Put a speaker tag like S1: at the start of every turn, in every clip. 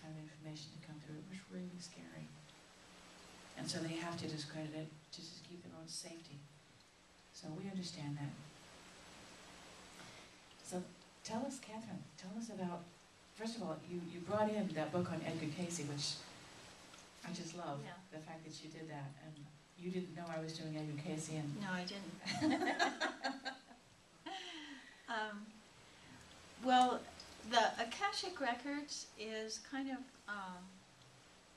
S1: kind of information to come through. It was really scary. And so they have to discredit it to just keep their own safety. So we understand that. So tell us, Catherine, tell us about, first of all, you brought in that book on Edgar Cayce, which I just love, the fact that you did that. And you didn't know I was doing Edgar Cayce. And
S2: no, I didn't. Well, the Akashic Records is kind of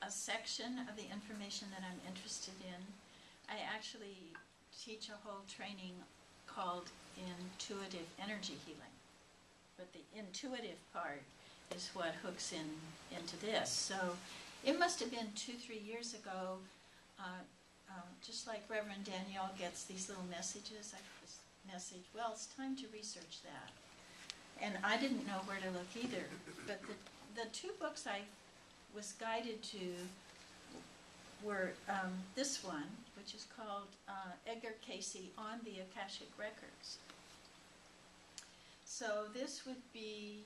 S2: a section of the information that I'm interested in. I actually teach a whole training called Intuitive Energy Healing. But the intuitive part is what hooks into this. So it must have been 2-3 years ago, just like Reverend Danielle gets these little messages, I get this message, well, it's time to research that. And I didn't know where to look either. But the two books I was guided to were this one, which is called Edgar Cayce on the Akashic Records. So this would be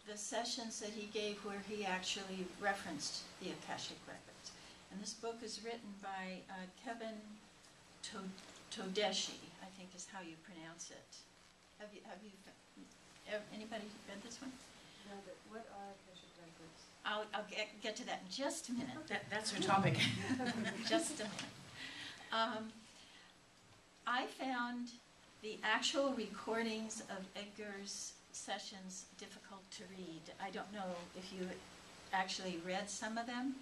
S2: the sessions that he gave where he actually referenced the Akashic Records. And this book is written by Kevin Todeshi, I think is how you pronounce it. Have you anybody read this one?
S3: No, but what are Akashic Records?
S2: I'll get to that in just a minute.
S1: That's her topic.
S2: Just a minute. I found the actual recordings of Edgar's sessions difficult to read. I don't know if you actually read some of them,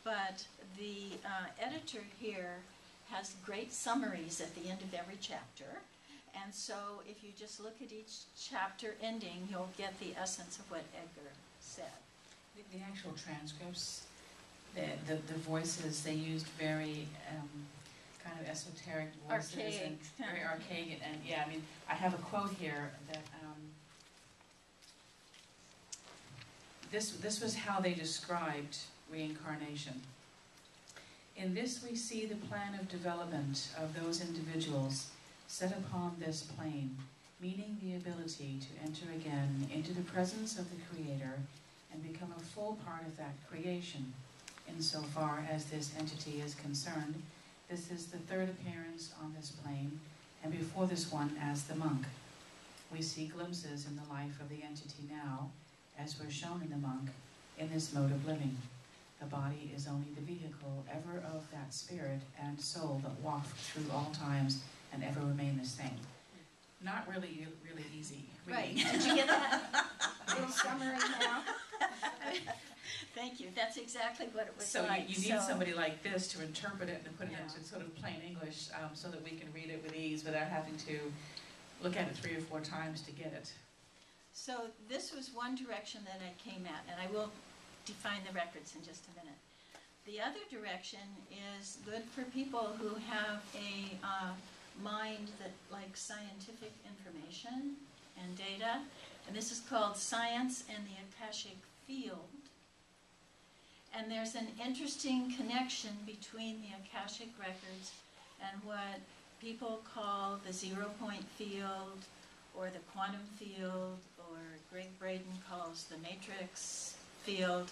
S2: but the editor here has great summaries at the end of every chapter. And so if you just look at each chapter ending, you'll get the essence of what Edgar said.
S1: The actual transcripts, the voices, they used very kind of esoteric voices.
S2: Archaic.
S1: And very archaic. And yeah, I mean, I have a quote here that this was how they described reincarnation. In this we see the plan of development of those individuals set upon this plane, meaning the ability to enter again into the presence of the Creator and become a full part of that creation. Insofar as this entity is concerned, this is the third appearance on this plane, and before this one as the monk. We see glimpses in the life of the entity now, as we're shown in the monk, in this mode of living. The body is only the vehicle ever of that spirit and soul that waft through all times and ever remain the same. Not really easy reading.
S2: Right. Did you get that? Little summary now. Thank you. That's exactly what it was
S1: so
S2: like.
S1: You need somebody like this to interpret it and put it into sort of plain English so that we can read it with ease without having to look at it 3 or 4 times to get it.
S2: So this was one direction that I came at, and I will define the records in just a minute. The other direction is good for people who have a mind that likes scientific information and data, and this is called Science and the Akashic Field. And there's an interesting connection between the Akashic Records and what people call the 0-point field, or the quantum field, or Greg Braden calls the matrix field.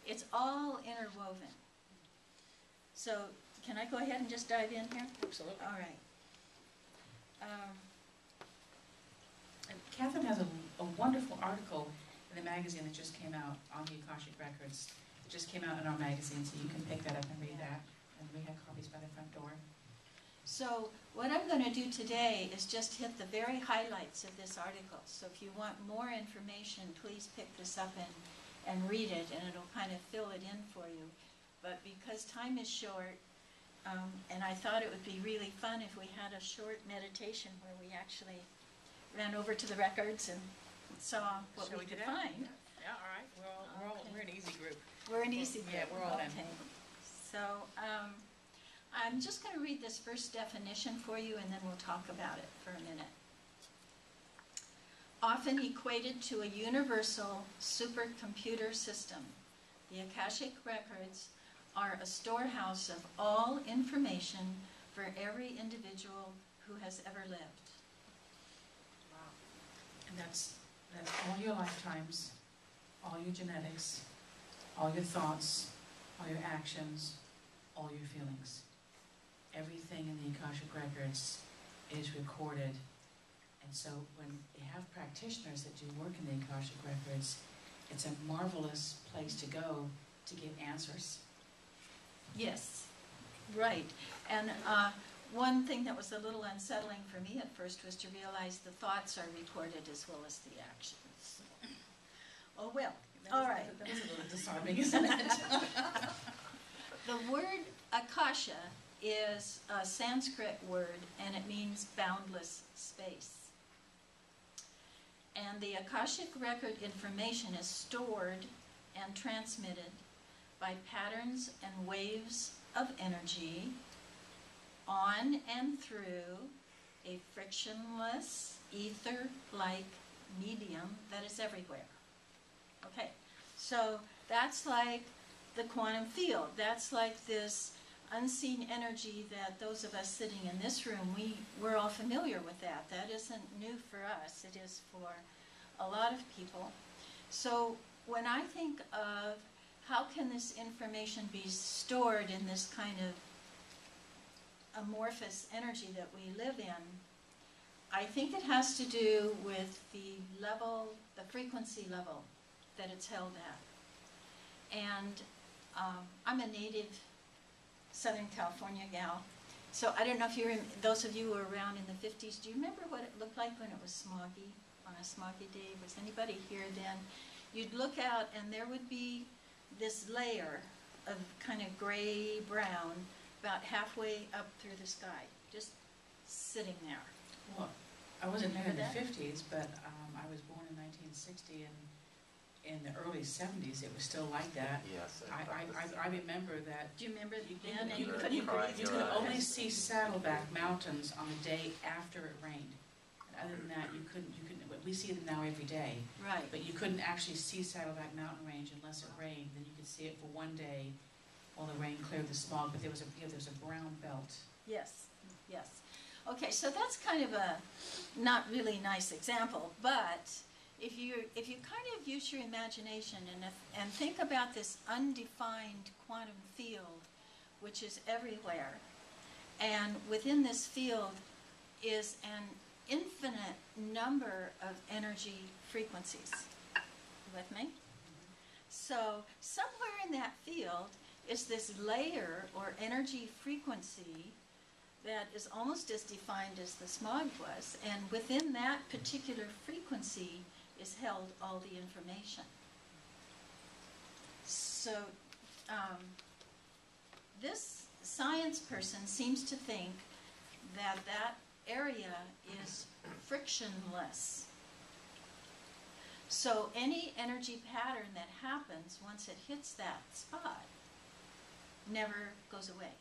S2: It's all interwoven. So, can I go ahead and just dive in here?
S1: Absolutely.
S2: All right.
S1: And Catherine has a wonderful article in the magazine that just came out on the Akashic Records. It just came out in our magazine, so you can pick that up and read that. And we have copies by the front door.
S2: So what I'm going to do today is just hit the very highlights of this article. So if you want more information, please pick this up and read it, and it'll kind of fill it in for you. But because time is short, and I thought it would be really fun if we had a short meditation where we actually ran over to the records and saw what we could find.
S1: Yeah, all right. We're an easy group.
S2: We're an easy group.
S1: Yeah, we're all in.
S2: So I'm just going to read this first definition for you, and then we'll talk about it for a minute. Often equated to a universal supercomputer system, the Akashic Records are a storehouse of all information for every individual who has ever lived.
S1: Wow. And that's all your lifetimes, all your genetics, all your thoughts, all your actions, all your feelings. Everything in the Akashic Records is recorded. And so when you have practitioners that do work in the Akashic Records, it's a marvelous place to go to get answers.
S2: Yes, right. And one thing that was a little unsettling for me at first was to realize the thoughts are recorded as well as the actions. Oh well, all right.
S1: That was a little disarming, isn't it?
S2: The word Akasha is a Sanskrit word, and it means boundless space. And the Akashic record information is stored and transmitted by patterns and waves of energy on and through a frictionless, ether-like medium that is everywhere. Okay, so that's like the quantum field. That's like this unseen energy that those of us sitting in this room, we're all familiar with that. That isn't new for us. It is for a lot of people. So when I think of how can this information be stored in this kind of amorphous energy that we live in, I think it has to do with the level, the frequency level that it's held at. And I'm a native Southern California gal, so I don't know if you're, those of you who were around in the 50s, do you remember what it looked like when it was smoggy, on a smoggy day? Was anybody here then? You'd look out and there would be this layer of kind of gray-brown about halfway up through the sky, just sitting there.
S1: Well, I wasn't there in the
S2: Remember that?
S1: 50s, but I was born in 1960, and in the early 70s it was still like that.
S4: Yes.
S1: I remember that
S2: Do you remember
S1: you
S2: then? And you
S1: could,
S2: couldn't
S1: you could only see Saddleback Mountains on the day after it rained. And other than that, you couldn't, we see them now every day,
S2: Right.
S1: but you couldn't actually see Saddleback Mountain Range unless it rained. Then you could see it for one day while the rain cleared the smog, but there was a brown belt.
S2: Yes, yes. Okay, so that's kind of a not really nice example, but if you kind of use your imagination and think about this undefined quantum field, which is everywhere, and within this field is an infinite number of energy frequencies. You with me? So somewhere in that field is this layer or energy frequency that is almost as defined as the smog was, and within that particular frequency is held all the information. So this science person seems to think that that area is frictionless. So any energy pattern that happens once it hits that spot never goes away.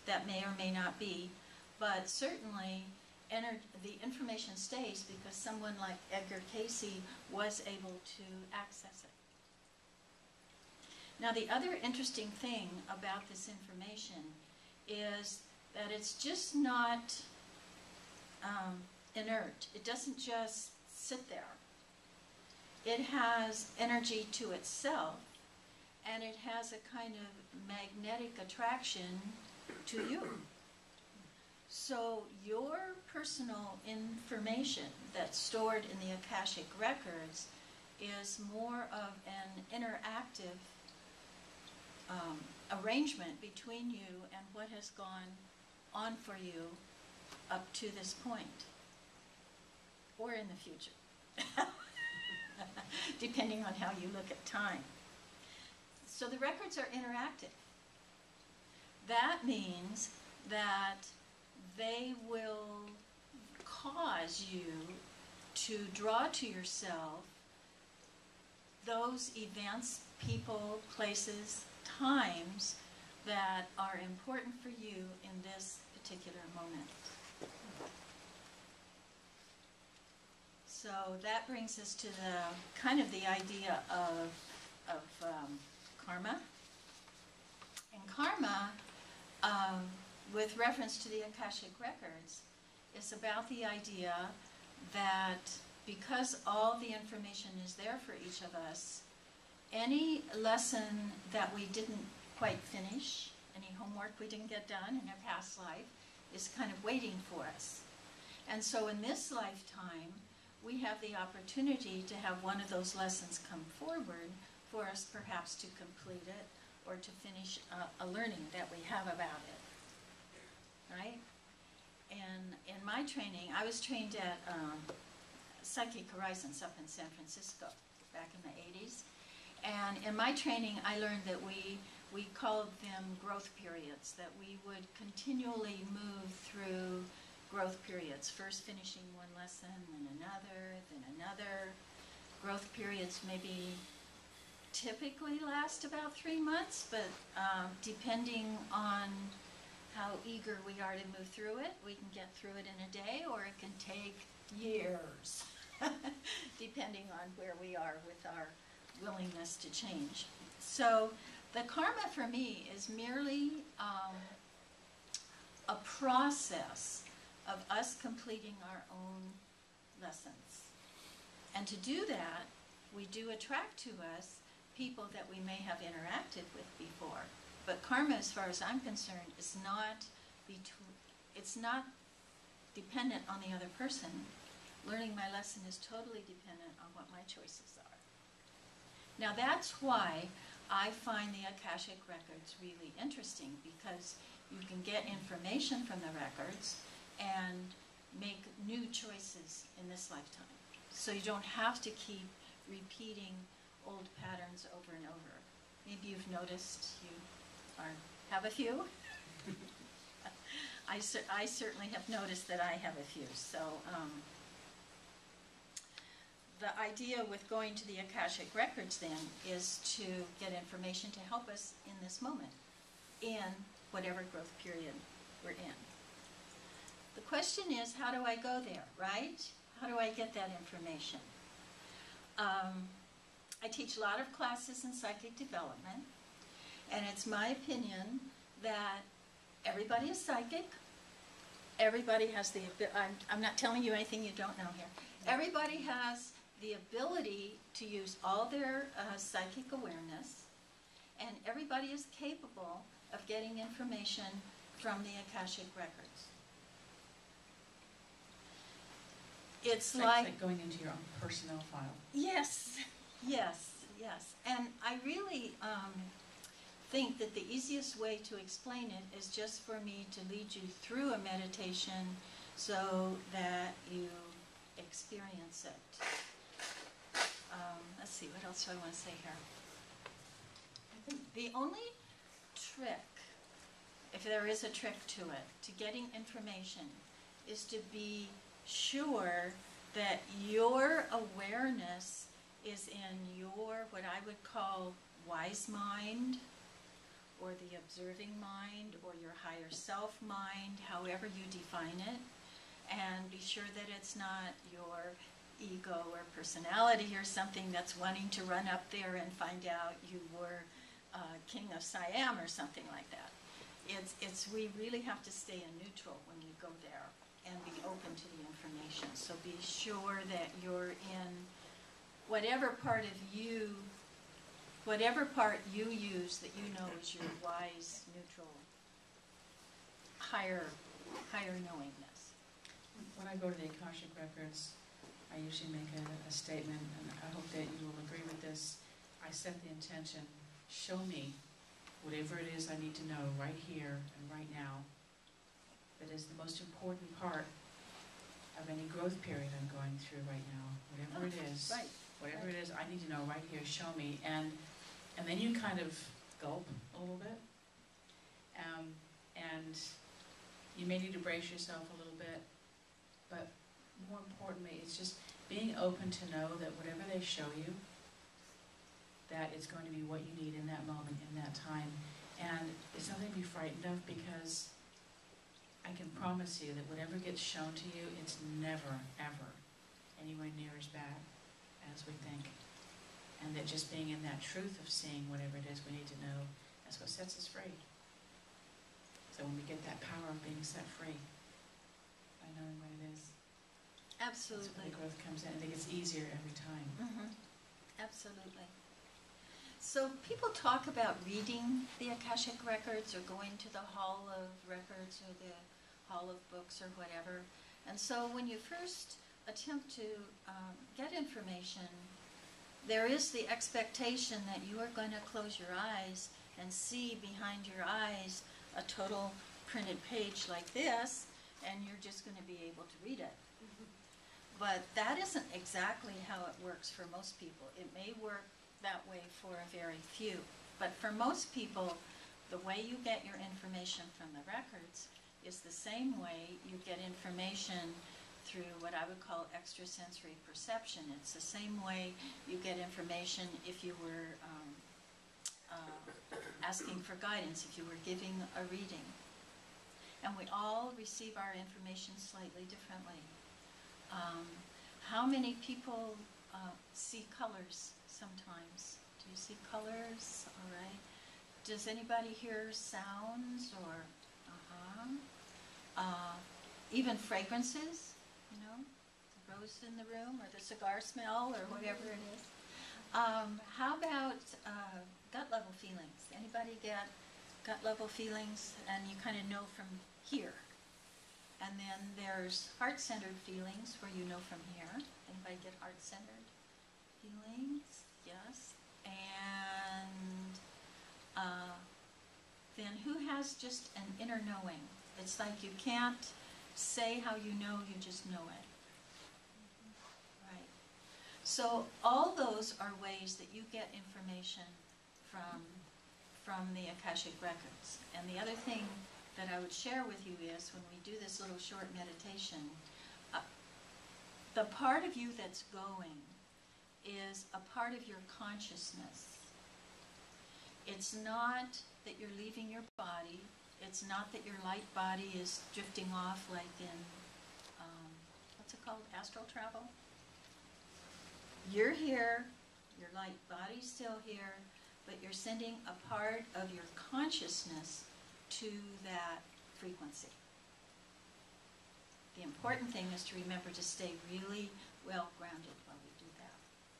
S2: That may or may not be, but certainly the information stays because someone like Edgar Cayce was able to access it. Now the other interesting thing about this information is that it's just not inert. It doesn't just sit there. It has energy to itself, and it has a kind of magnetic attraction to you. So your personal information that's stored in the Akashic records is more of an interactive arrangement between you and what has gone on for you up to this point, or in the future, depending on how you look at time. So the records are interactive. That means that they will cause you to draw to yourself those events, people, places, times that are important for you in this particular moment. So that brings us to the kind of the idea of karma. And karma, with reference to the Akashic records, is about the idea that because all the information is there for each of us, any lesson that we didn't quite finish, any homework we didn't get done in a past life, is kind of waiting for us. And so in this lifetime, we have the opportunity to have one of those lessons come forward for us perhaps to complete it or to finish a learning that we have about it, right? And in my training, I was trained at Psychic Horizons up in San Francisco back in the 80s. And in my training, I learned that we called them growth periods, that we would continually move through growth periods, first finishing one lesson, then another. Growth periods maybe typically last about 3 months, but depending on how eager we are to move through it, we can get through it in a day, or it can take years, depending on where we are with our willingness to change. So the karma for me is merely a process of us completing our own lessons. And to do that, we do attract to us people that we may have interacted with before. But karma, as far as I'm concerned, is not it's not dependent on the other person. Learning my lesson is totally dependent on what my choices are. Now that's why I find the Akashic records really interesting, because you can get information from the records and make new choices in this lifetime. So you don't have to keep repeating old patterns over and over. Maybe you've noticed you have a few. I certainly have noticed that I have a few. So the idea with going to the Akashic records then is to get information to help us in this moment, in whatever growth period we're in. The question is, how do I go there, right? How do I get that information? I teach a lot of classes in psychic development, and it's my opinion that everybody is psychic. Everybody has the, I'm not telling you anything you don't know here. Everybody has the ability to use all their psychic awareness, and everybody is capable of getting information from the Akashic records. It's like
S1: going into your own personnel file.
S2: Yes, yes, yes. And I really think that the easiest way to explain it is just for me to lead you through a meditation so that you experience it. Let's see, what else do I want to say here? I think the only trick, if there is a trick to it, to getting information is to be sure that your awareness is in your, what I would call, wise mind, or the observing mind, or your higher self mind, however you define it, and be sure that it's not your ego or personality or something that's wanting to run up there and find out you were king of Siam or something like that. We really have to stay in neutral when we go there and be open to the information. So be sure that you're in whatever part of you, whatever part you use that you know is your wise, neutral, higher knowingness.
S1: When I go to the Akashic records, I usually make a statement, and I hope that you will agree with this. I set the intention, show me whatever it is I need to know right here and right now that is the most important part of any growth period I'm going through right now. Whatever it is,
S2: right.
S1: Whatever it is, I need to know right here, show me. And then you kind of gulp a little bit. And you may need to brace yourself a little bit. But more importantly, it's just being open to know that whatever they show you, that it's going to be what you need in that moment, in that time. And it's nothing to be frightened of, because I can promise you that whatever gets shown to you, it's never, ever anywhere near as bad as we think. And that just being in that truth of seeing whatever it is we need to know, that's what sets us free. So when we get that power of being set free by knowing what it is. That's where
S2: Absolutely.
S1: the growth comes in. I think it's easier every time.
S2: Absolutely. So people talk about reading the Akashic records or going to the Hall of Records or the Hall of Books or whatever. And so when you first attempt to get information, there is the expectation that you are going to close your eyes and see behind your eyes a total printed page like this, and you're just going to be able to read it. But that isn't exactly how it works for most people. It may work that way for a very few. But for most people, the way you get your information from the records is the same way you get information through what I would call extrasensory perception. It's the same way you get information if you were asking for guidance, if you were giving a reading. And we all receive our information slightly differently. How many people see colors sometimes? Do you see colors? All right. Does anybody hear sounds or even fragrances? You know, the rose in the room or the cigar smell or whatever it is. How about gut level feelings? Anybody get gut level feelings and you kind of know from here? And then there's heart-centered feelings where you know from here. Anybody get heart-centered feelings? Yes. And then who has just an inner knowing? It's like you can't say how you know, you just know it. Right. So all those are ways that you get information from the Akashic records. And the other thing that I would share with you is when we do this little short meditation, the part of you that's going is a part of your consciousness. It's not that you're leaving your body. It's not that your light body is drifting off like in, what's it called, astral travel? You're here, your light body's still here, but you're sending a part of your consciousness to that frequency. The important thing is to remember to stay really well grounded while we do that.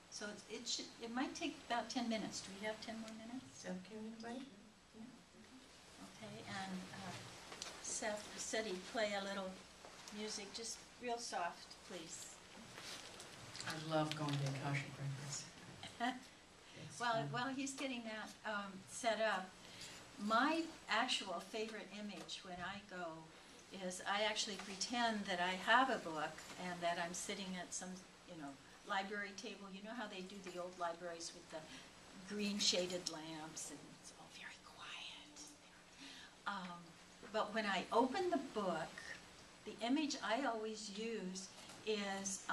S2: So it might take about 10 minutes. Do we have 10 more minutes?
S1: Is that okay with everybody?
S2: Okay, and Seth said he'd play a little music, just real soft, please.
S1: I love going to Akashic records.
S2: Well, while he's getting that set up, my actual favorite image when I go is I actually pretend that I have a book and that I'm sitting at some, library table. You know how they do the old libraries with the green shaded lamps and it's all very quiet. But when I open the book, the image I always use is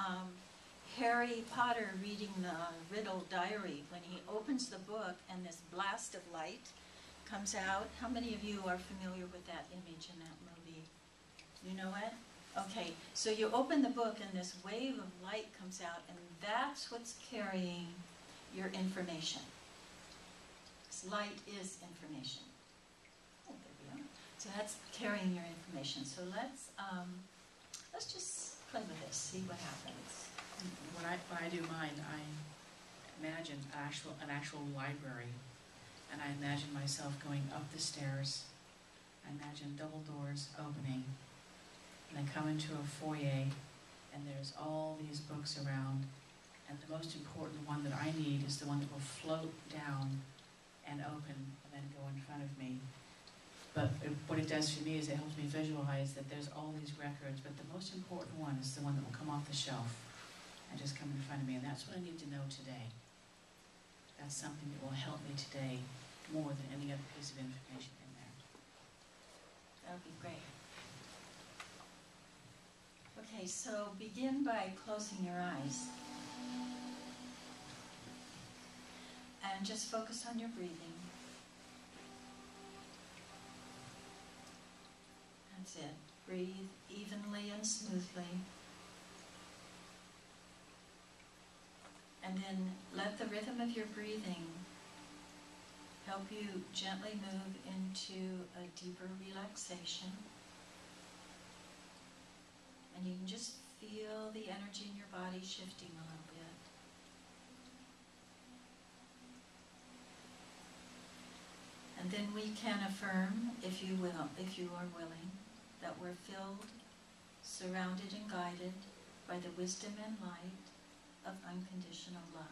S2: Harry Potter reading the Riddle Diary. When he opens the book and this blast of light comes out. How many of you are familiar with that image in that movie? You know it? Okay, so you open the book and this wave of light comes out and that's what's carrying your information. This light is information. Oh, there we are. So that's carrying your information. So let's just play with this, see what happens.
S1: When I do mine, I imagine an actual library, and I imagine myself going up the stairs. I imagine double doors opening, and I come into a foyer, and there's all these books around, and the most important one that I need is the one that will float down and open and then go in front of me. But what it does for me is it helps me visualize that there's all these records, but the most important one is the one that will come off the shelf and just come in front of me, and that's what I need to know today. That's something that will help me today more than any other piece of information in there.
S2: That would be great. Okay, so begin by closing your eyes. And just focus on your breathing. That's it. Breathe evenly and smoothly. And then let the rhythm of your breathing help you gently move into a deeper relaxation. And you can just feel the energy in your body shifting a little bit. And then we can affirm, if you are willing, that we're filled, surrounded and guided by the wisdom and light of unconditional love.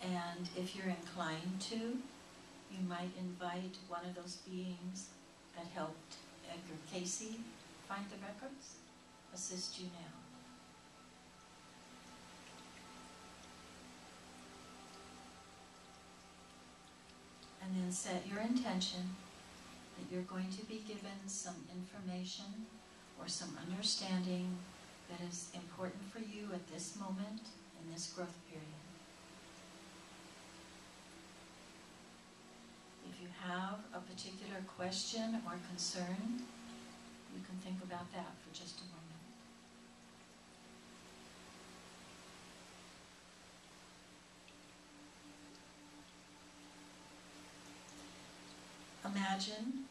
S2: And if you're inclined to, you might invite one of those beings that helped Edgar Casey find the records, assist you now. And then set your intention that you're going to be given some information or some understanding that is important for you at this moment in this growth period. If you have a particular question or concern, you can think about that for just a moment. Imagine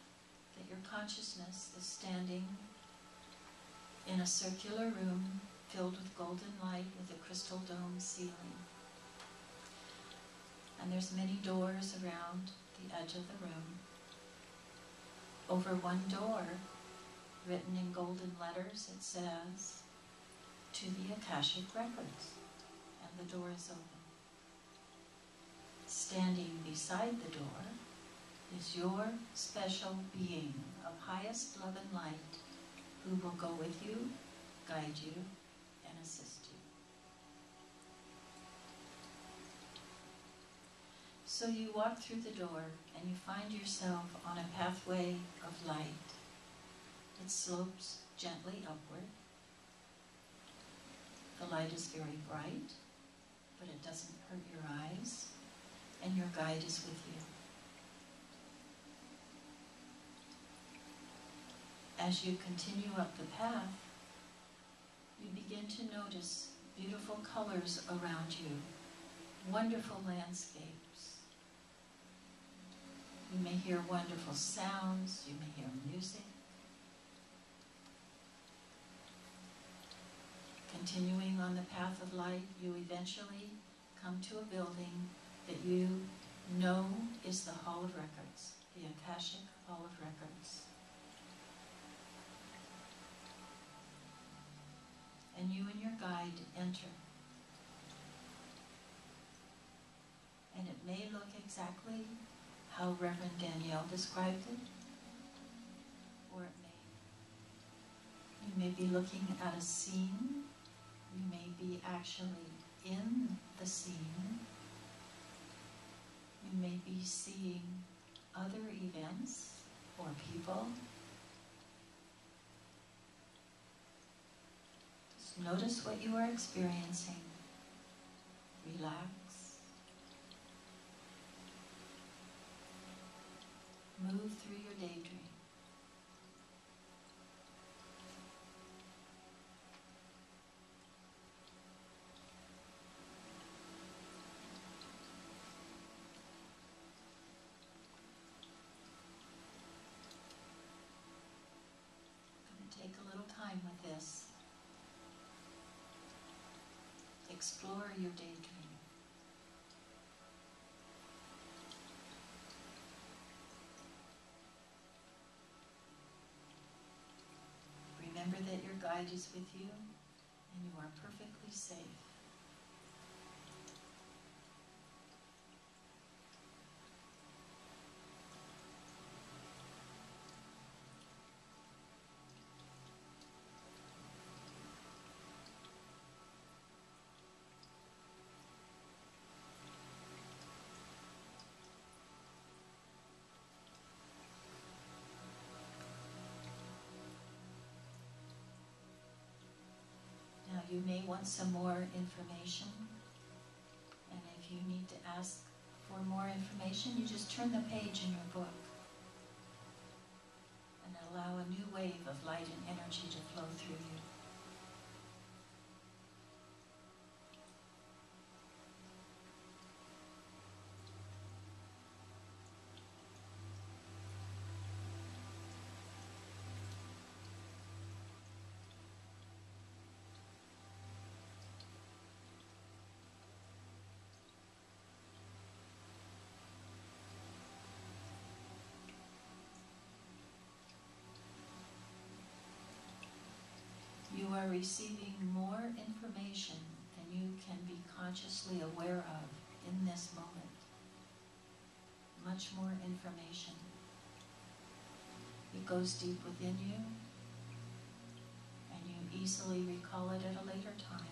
S2: that your consciousness is standing in a circular room filled with golden light with a crystal dome ceiling. And there's many doors around the edge of the room. Over one door, written in golden letters, it says, "To the Akashic Records," and the door is open. Standing beside the door is your special being of highest love and light who will go with you, guide you, and assist you. So you walk through the door and you find yourself on a pathway of light. It slopes gently upward. The light is very bright, but it doesn't hurt your eyes, and your guide is with you. As you continue up the path, you begin to notice beautiful colors around you, wonderful landscapes. You may hear wonderful sounds, you may hear music. Continuing on the path of light, you eventually come to a building that you know is the Hall of Records, the Akashic Hall of Records. And you and your guide enter. And it may look exactly how Reverend Danielle described it, or it may. You may be looking at a scene. You may be actually in the scene. You may be seeing other events or people. Notice what you are experiencing. Relax. Move through your daydream. I'm going to take a little time with this. Explore your daydream. Remember that your guide is with you and you are perfectly safe. Now you may want some more information, and if you need to ask for more information, you just turn the page in your book and allow a new wave of light and energy to flow through you. you are receiving more information than you can be consciously aware of in this moment. Much more information. It goes deep within you, and you easily recall it at a later time.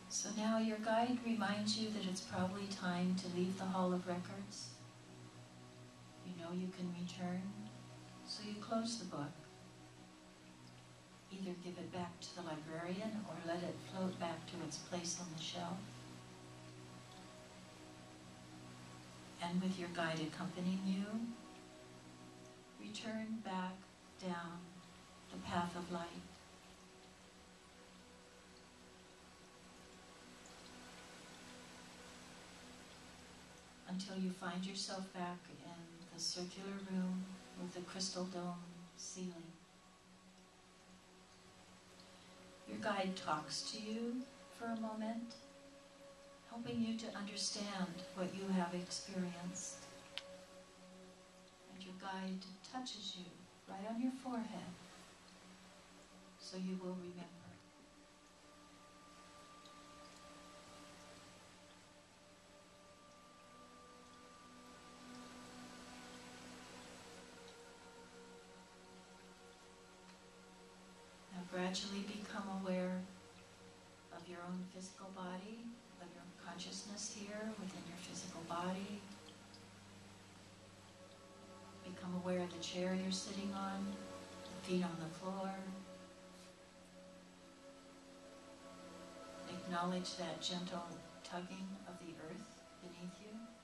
S2: So now your guide reminds you that it's probably time to leave the Hall of Records. You know you can return, so you close the book. Either give it back to the librarian or let it float back to its place on the shelf. And with your guide accompanying you, return back down the path of light. Until you find yourself back in the circular room with the crystal dome ceiling. Your guide talks to you for a moment, helping you to understand what you have experienced. And your guide touches you right on your forehead, so you will remember. Gradually become aware of your own physical body, of your consciousness here within your physical body. Become aware of the chair you're sitting on, the feet on the floor. Acknowledge that gentle tugging of the earth beneath you.